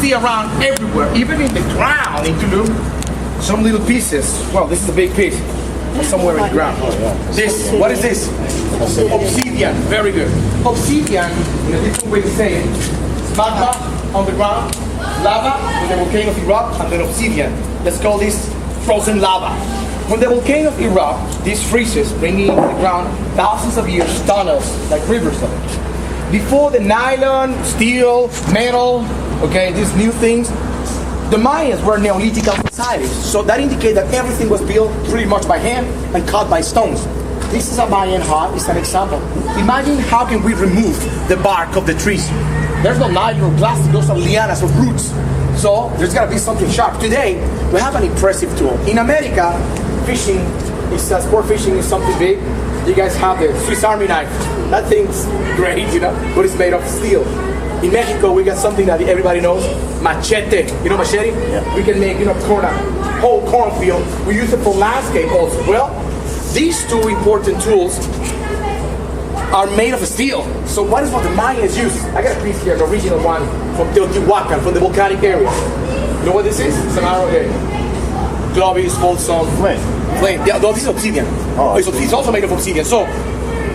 see around everywhere, even in the ground in Tulum. Some little pieces. Well, this is a big piece. Somewhere in the ground. This, what is this? Obsidian. Very good. Obsidian, in a different way to say it, it's magma on the ground, lava when the volcano erupts, and then obsidian. Let's call this frozen lava. When the volcano erupts, this freezes, bringing into the ground thousands of years tunnels, like rivers of it. Before the nylon, steel, metal, okay, these new things, the Mayans were Neolithic societies, so that indicates that everything was built pretty much by hand and cut by stones. This is a Mayan hut, it's an example. Imagine how can we remove the bark of the trees. There's no nylon or plastic, those are lianas or roots. So there's gotta be something sharp. Today, we have an impressive tool. In America, fishing, sport fishing is something big. You guys have the Swiss Army knife. That thing's great, you know, but it's made of steel. In Mexico, we got something that everybody knows, machete. You know machete? Yeah. We can make, whole cornfield. We use it for landscape also. Well, these two important tools are made of steel. So what is what the Mayans use? I got a piece here, the original one from Teotihuacan, from the volcanic area. You know what this is? It's an arrowhead. Gloves, folsom, flame. Yeah, no, this is obsidian. Oh. It's also made of obsidian. So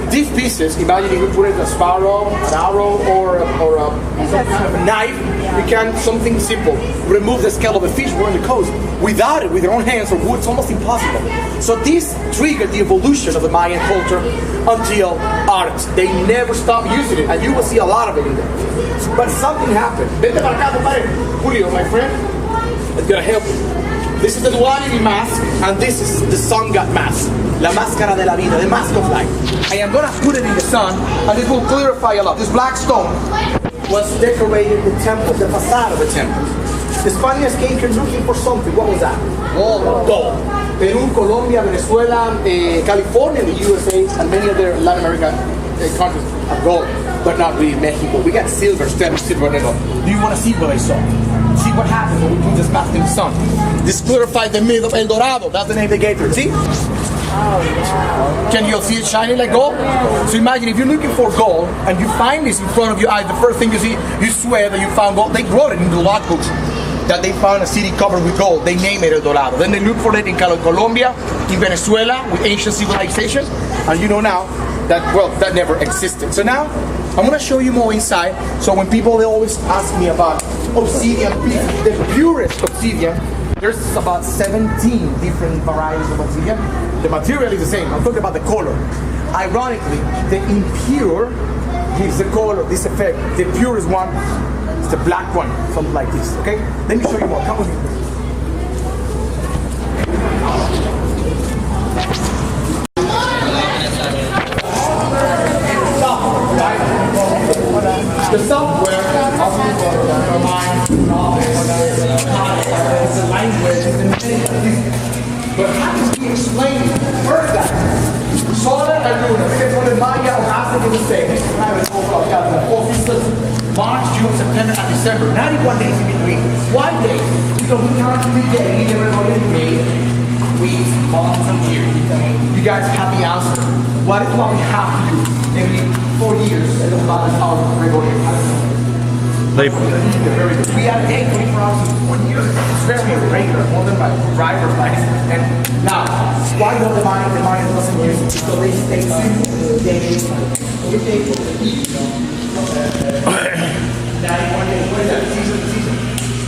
these pieces, imagine if we put it in a sparrow, an arrow, or some kind of a knife, we can, something simple, remove the scale of a fish, we're on the coast. Without it, with your own hands or wood, it's almost impossible. So this triggered the evolution of the Mayan culture until art. They never stopped using it, and you will see a lot of it in there. But something happened. Vente para acá, compadre. Julio, my friend, it's gonna help you. This is the duality mask, and this is the sun god mask. La máscara de la vida, the mask of life. I am gonna put it in the sun, and it will clarify a lot. This black stone was decorated the temple, the facade of the temple. The Spaniards came here looking for something. What was that? Gold. Peru, Colombia, Venezuela, California, the USA, and many other Latin American countries have gold, but not really Mexico. We got silver, silver and gold. Do you want to see what I saw? See what happens when we put this mask in the sun. This clarified the myth of El Dorado. That's the name they gave to it. See? Can you see it shining like gold? So imagine if you're looking for gold and you find this in front of your eyes, the first thing you see, you swear that you found gold. They wrote it in the logbooks that they found a city covered with gold. They named it El Dorado. Then they look for it in Colombia, in Venezuela, with ancient civilizations. And you know now that, well, that never existed. So now, I'm gonna show you more inside. So when people, they always ask me about obsidian, the purest obsidian, there's about 17 different varieties of obsidian. The material is the same. I'm talking about the color. Ironically, the impure gives the color, this effect. The purest one is the black one, something like this. Okay? Let me show you more. Come with me. The software of the mind, it's a language, it's a many. But how do we explain first that? Sol and Luna, because when the Maya of Africa was saying, March, June, September, and December, 91 days in between. Why days? Because we count every day, we never know every day, weeks, months, and years. You guys have the answer. What is what we have to do every 4 years? And about our Gregorian calendar. We had 8 24 hours in 1 year. It's very irregular, more than my driver's license. And now, why don't the mind doesn't use it? So they stay simple. We take each. 91 days, what is that? Season.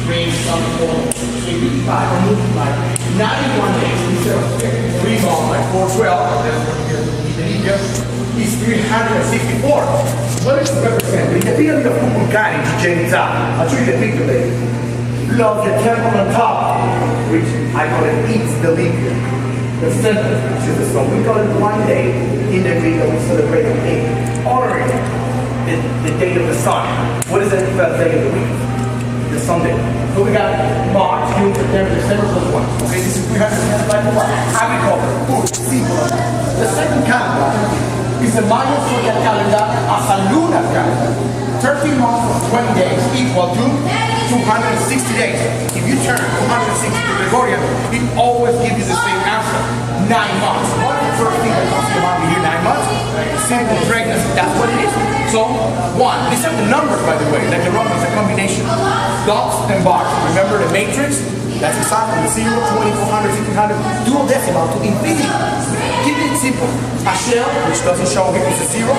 Spring, summer, fall, 85, or multiply. 91 days instead of 3 months, like 412, that's what you need to is 364. What does it represent? In the pyramid of Kukulkan in Chichen Itza, I'll show you the picture later. Love the temple on top, which I call it eats the Libya. The center, which is the sun. We call it one day in the week that we celebrate the day, honoring the day of the sun. What is the first day of the week? The Sunday. So we got March, June, September, December plus 1. Okay, this is 365 for agriculture, food, seafood. The second calendar is the Mayan zodiac calendar as a lunar calendar. 13 months of 20 days equal to 260 days. If you turn 260 to Gregorian, it always gives you the same answer. 9 months. What is the first thing that comes to your mind when you hear 9 months? simple pregnancy. That's what it is. So, one, these are the numbers, by the way, like the numbers, the combination. Dots and bars. Remember the matrix? That's exactly 0, 2400, 1500, duodecimal to infinity. Keep it simple. A shell, which doesn't show here, is a 0, 1,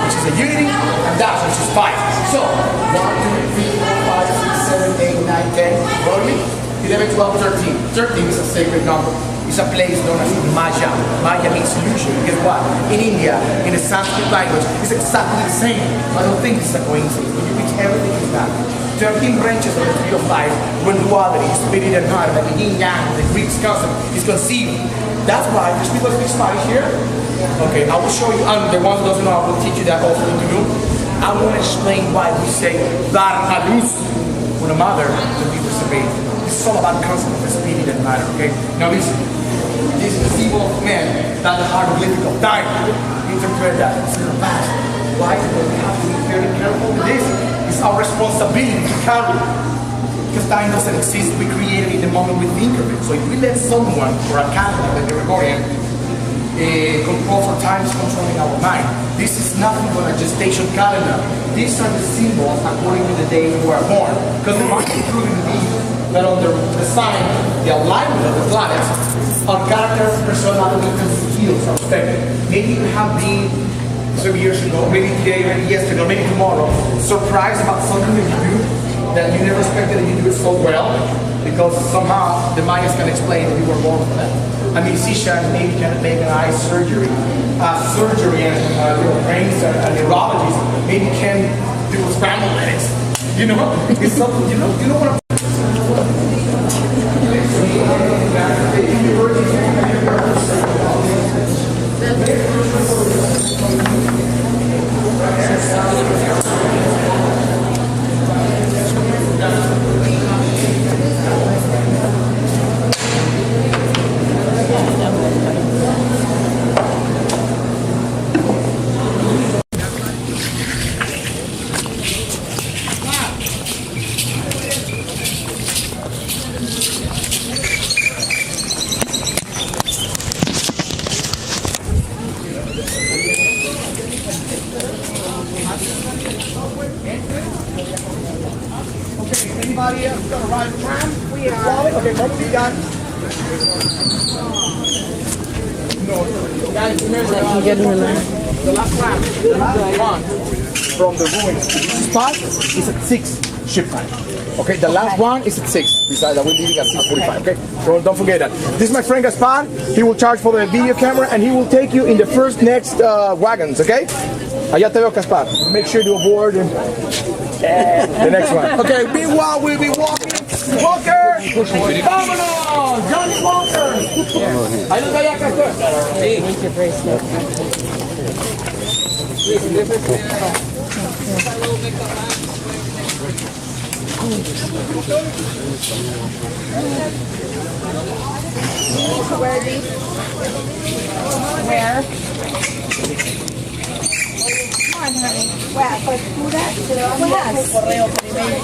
which is a unity, and dash, which is 5. So, 1, 2, 3, 4, 5, 6, 7, 8, 9, 10, follow me? 11, 12, 13. 13 is a sacred number. It's a place known as Maya. Maya means illusion. Guess what? In India, in the Sanskrit language, it's exactly the same. I don't think it's a coincidence. When you reach everything is that. 13 branches of the tree of life, when duality, spirit and heart, like the yin yang, the Greek concept, is conceived. That's why there's people speak Spanish here. Okay, I will show you, and the ones who doesn't know, I will teach you that also in Tulum. I want to explain why we say dar a luz when a mother to be with the baby. This is all about concept of the spirit and matter, okay? Now listen, this is the symbol of man, not the hieroglyphic of time. Interpret that, it's in the past. Why? Because we have to be very careful with this. It's our responsibility to carry. Because time doesn't exist, we create it in the moment we think of it. So if we let someone, or a Catholic, like the Gregorian, control for time is controlling our mind. This is nothing but a gestation calendar. These are the symbols according to the day we were born. Because the mind is proving to be that under the sign, the alignment of the planets, our character, personality, and skills are affected. Maybe you have been 3 years ago, maybe today, maybe yesterday, or maybe tomorrow, surprised about something that you do that you never expected that you do it so well, because somehow the Mayas can explain that you were born for that. A musician maybe can make an eye surgery, and brains and neurologist maybe can do scrambled eggs. You know, it's something. You know what I'm. Anybody else gonna ride the tram? We are. Okay, both of you guys. No, guys, remember the last tram, the last one from the ruins to this spot is at 6 ship time. Okay, the last one is at 6. Besides that, we're leaving at 6:45. Okay, so don't forget that. This is my friend Gaspar. He will charge for the video camera and he will take you in the first next wagons. Okay. Allá te veo, Gaspar. Make sure to aboard the next one. Okay, meanwhile, we'll be walking. Walker! Vámonos! Johnny Walker! Ayúdame allá, Gaspar. Make your bracelet. Where are these? Where? Come on, honey. Wow, factura, te lo vamos a dar por correo primero.